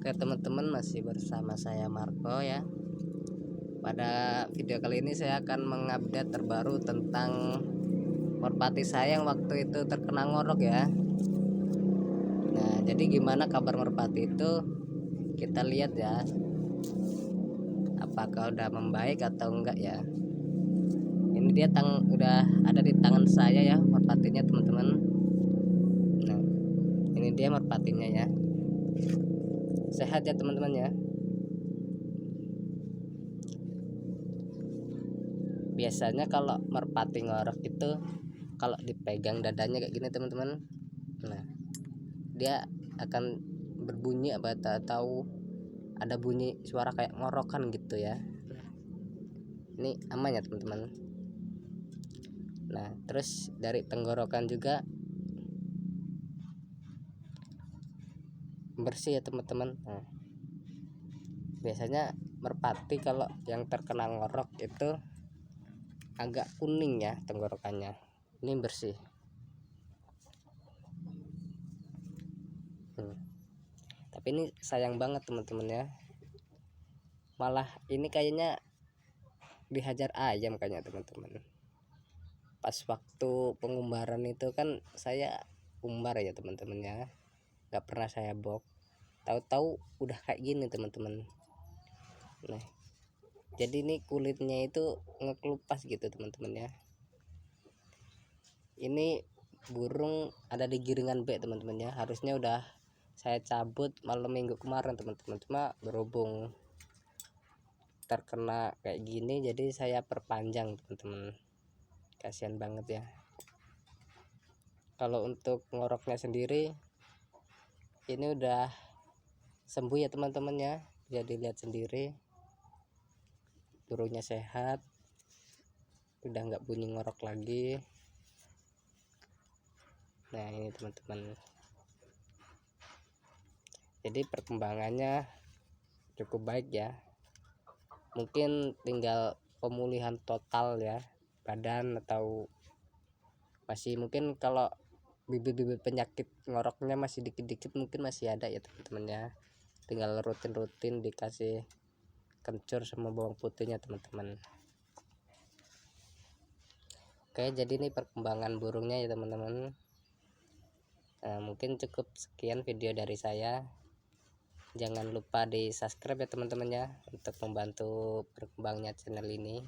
Oke teman-teman, masih bersama saya Marco ya. Pada video kali ini saya akan mengupdate terbaru tentang merpati saya yang waktu itu terkena ngorok ya. Nah, jadi gimana kabar merpati itu? Kita lihat ya, apakah udah membaik atau enggak ya. Ini dia udah ada di tangan saya ya merpatinya teman-teman. Nah, ini dia merpatinya ya. Sehat ya teman-teman ya. Biasanya kalau merpati ngorok itu kalau dipegang dadanya kayak gini teman-teman, nah dia akan berbunyi apa tahu ada bunyi suara kayak ngorokan gitu ya. Ini aman ya teman-teman. Nah terus dari tenggorokan juga bersih ya teman-teman. Nah, biasanya merpati kalau yang terkena ngorok itu agak kuning ya tenggorokannya. Ini bersih. Tapi ini sayang banget teman-teman ya, malah ini kayaknya dihajar ayam kayaknya teman-teman. Pas waktu pengumbaran itu kan saya umbar ya teman-teman ya, nggak pernah saya box, tahu-tahu udah kayak gini teman-teman. Nah jadi ini kulitnya itu ngekelupas gitu teman-teman ya. Ini burung ada di giringan B teman-teman ya, harusnya udah saya cabut malam minggu kemarin teman-teman, cuma berhubung terkena kayak gini jadi saya perpanjang teman-teman. Kasihan banget ya. Kalau untuk ngoroknya sendiri ini udah sembuh ya teman-teman ya, bisa dilihat sendiri burungnya sehat, udah nggak bunyi ngorok lagi. Nah ini teman-teman, jadi perkembangannya cukup baik ya. Mungkin tinggal pemulihan total ya badan, atau masih mungkin kalau bibit-bibit penyakit ngoroknya masih dikit-dikit mungkin masih ada ya teman-teman ya. Tinggal rutin-rutin dikasih kencur sama bawang putihnya teman-teman. Oke, jadi ini perkembangan burungnya ya teman-teman. Nah, mungkin cukup sekian video dari saya. Jangan lupa di subscribe ya teman-teman ya, untuk membantu berkembangnya channel ini.